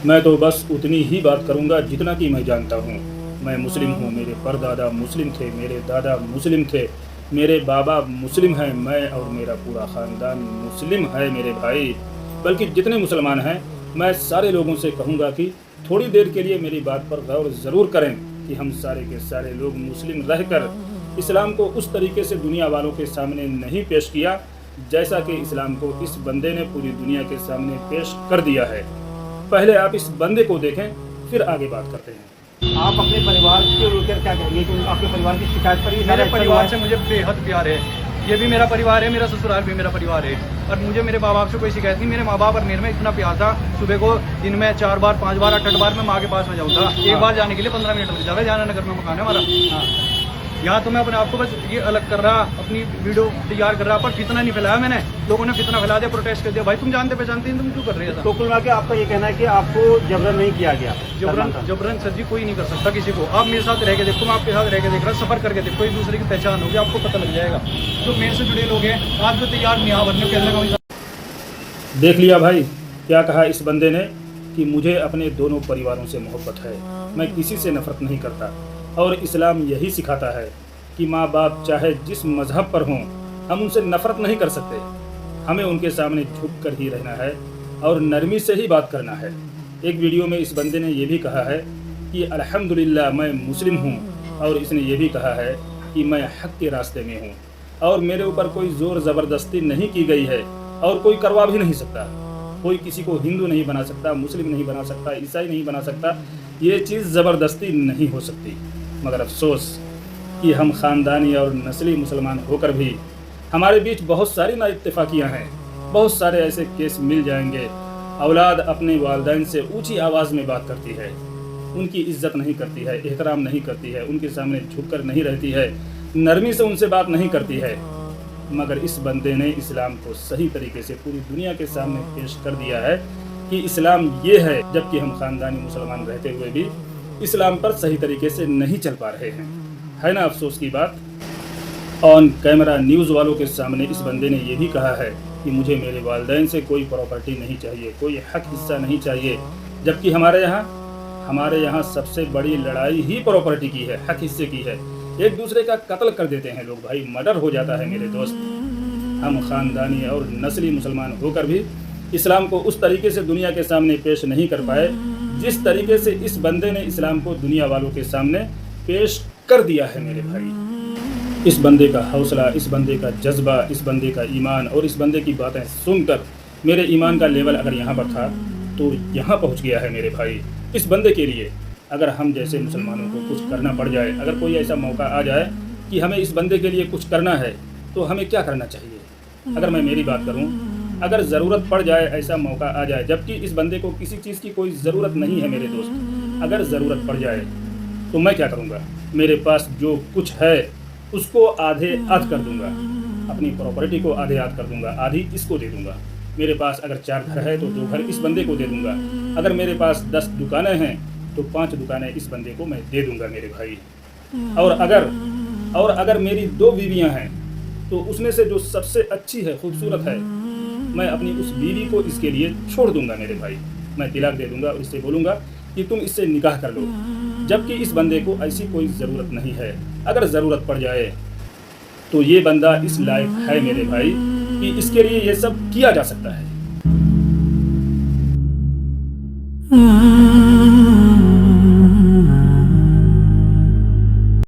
मैं तो बस उतनी ही बात करूंगा जितना कि मैं जानता हूँ। मैं मुस्लिम हूँ, मेरे परदादा मुस्लिम थे, मेरे दादा मुस्लिम थे, मेरे बाबा मुस्लिम हैं, मैं और मेरा पूरा ख़ानदान मुस्लिम है मेरे भाई। बल्कि जितने मुसलमान हैं, मैं सारे लोगों से कहूँगा कि थोड़ी देर के लिए मेरी बात पर गौर ज़रूर करें कि हम सारे के सारे लोग मुस्लिम रहकर इस्लाम को उस तरीके से दुनिया वालों के सामने नहीं पेश किया जैसा कि इस्लाम को इस बंदे ने पूरी दुनिया के सामने पेश कर दिया है। पहले आप इस बंदे को देखें, फिर आगे बात करते हैं। आप अपने परिवार के लेकर क्या कहेंगे कि आपके परिवार की शिकायत पर ही मेरे परिवार से मुझे बेहद प्यार है। ये भी मेरा परिवार है, मेरा ससुराल भी मेरा परिवार है, और मुझे मेरे माँ बाप से कोई शिकायत नहीं। मेरे माँ बाप और मेरे में इतना प्यार था, सुबह को दिन में 4 बार 5 बार 8 बार मैं माँ के पास में जाऊँ था। एक बार जाने के लिए 15 मिनट लग जाता है। जाना नगर में मकान है हमारा। यहाँ तो मैं अपने आप को बस ये अलग कर रहा, अपनी वीडियो तैयार कर रहा, पर फितना नहीं फैलाया मैंने। लोगों ने फितना फैला दिया, प्रोटेस्ट कर दिया। भाई तुम जानते पहचानते हैं, तुम क्यों कर रहे हो? तो कुल मिला के आपका ये कहना है कि आपको जबरन नहीं किया गया? जबरन सर जी कोई नहीं कर सकता किसी को। आप मेरे साथ रह के देखो, मैं आपके साथ रह के देख रहा, सफर करके देखो, एक दूसरे की पहचान होगी, आपको पता लग जाएगा। जो मेरे से जुड़े लोग हैं आज तो तैयार नहीं भरने के। देख लिया भाई, क्या कहा इस बंदे ने कि मुझे अपने दोनों परिवारों से मोहब्बत है, मैं किसी से नफरत नहीं करता। और इस्लाम यही सिखाता है कि माँ बाप चाहे जिस मज़हब पर हों, हम उनसे नफ़रत नहीं कर सकते। हमें उनके सामने झुक कर ही रहना है और नरमी से ही बात करना है। एक वीडियो में इस बंदे ने यह भी कहा है कि अल्हम्दुलिल्लाह मैं मुस्लिम हूँ, और इसने ये भी कहा है कि मैं हक़ के रास्ते में हूँ और मेरे ऊपर कोई ज़ोर ज़बरदस्ती नहीं की गई है और कोई करवा भी नहीं सकता। कोई किसी को हिंदू नहीं बना सकता, मुस्लिम नहीं बना सकता, ईसाई नहीं बना सकता। ये चीज़ ज़बरदस्ती नहीं हो सकती। मगर अफसोस कि हम ख़ानदानी और नस्ली मुसलमान होकर भी हमारे बीच बहुत सारी नाइत्तेफाकियाँ हैं। बहुत सारे ऐसे केस मिल जाएंगे। औलाद अपने वालिदैन से ऊंची आवाज़ में बात करती है, उनकी इज़्ज़त नहीं करती है, एहतराम नहीं करती है, उनके सामने झुककर नहीं रहती है, नरमी से उनसे बात नहीं करती है। मगर इस बंदे ने इस्लाम को सही तरीके से पूरी दुनिया के सामने पेश कर दिया है कि इस्लाम ये है, जबकि हम ख़ानदानी मुसलमान रहते हुए भी इस्लाम पर सही तरीके से नहीं चल पा रहे हैं। है ना अफसोस की बात। ऑन कैमरा न्यूज़ वालों के सामने इस बंदे ने यह भी कहा है कि मुझे मेरे वालिदैन से कोई प्रॉपर्टी नहीं चाहिए, कोई हक हिस्सा नहीं चाहिए, जबकि हमारे यहाँ सबसे बड़ी लड़ाई ही प्रॉपर्टी की है, हक हिस्से की है। एक दूसरे का कत्ल कर देते हैं लोग भाई, मर्डर हो जाता है मेरे दोस्त। हम ख़ानदानी और नस्ली मुसलमान होकर भी इस्लाम को उस तरीके से दुनिया के सामने पेश नहीं कर पाए जिस तरीके से इस बंदे ने इस्लाम को दुनिया वालों के सामने पेश कर दिया है मेरे भाई। इस बंदे का हौसला, इस बंदे का जज्बा, इस बंदे का ईमान और इस बंदे की बातें सुनकर मेरे ईमान का लेवल अगर यहाँ पर था तो यहाँ पहुँच गया है मेरे भाई। इस बंदे के लिए अगर हम जैसे मुसलमानों को कुछ करना पड़ जाए, अगर कोई ऐसा मौका आ जाए कि हमें इस बंदे के लिए कुछ करना है, तो हमें क्या करना चाहिए? अगर मैं मेरी बात करूँ, अगर ज़रूरत पड़ जाए, ऐसा मौका आ जाए, जबकि इस बंदे को किसी चीज़ की कोई ज़रूरत नहीं है मेरे दोस्त, अगर ज़रूरत पड़ जाए तो मैं क्या करूँगा? मेरे पास जो कुछ है उसको आधे आध कर दूँगा, अपनी प्रॉपर्टी को आधे आध कर दूँगा, आधी इसको दे दूँगा। मेरे पास अगर 4 घर है तो 2 घर इस बंदे को दे दूँगा। अगर मेरे पास 10 दुकानें हैं तो 5 दुकानें इस बंदे को मैं दे दूँगा मेरे भाई। और अगर मेरी 2 बीवियाँ हैं तो उसमें से जो सबसे अच्छी है, खूबसूरत है, मैं अपनी उस बीवी को इसके लिए छोड़ दूँगा मेरे भाई। मैं तिलाक दे दूँगा और इससे बोलूँगा कि तुम इससे निकाह कर लो, जबकि इस बंदे को ऐसी कोई ज़रूरत नहीं है। अगर ज़रूरत पड़ जाए तो ये बंदा इस लायक है मेरे भाई कि इसके लिए ये सब किया जा सकता है।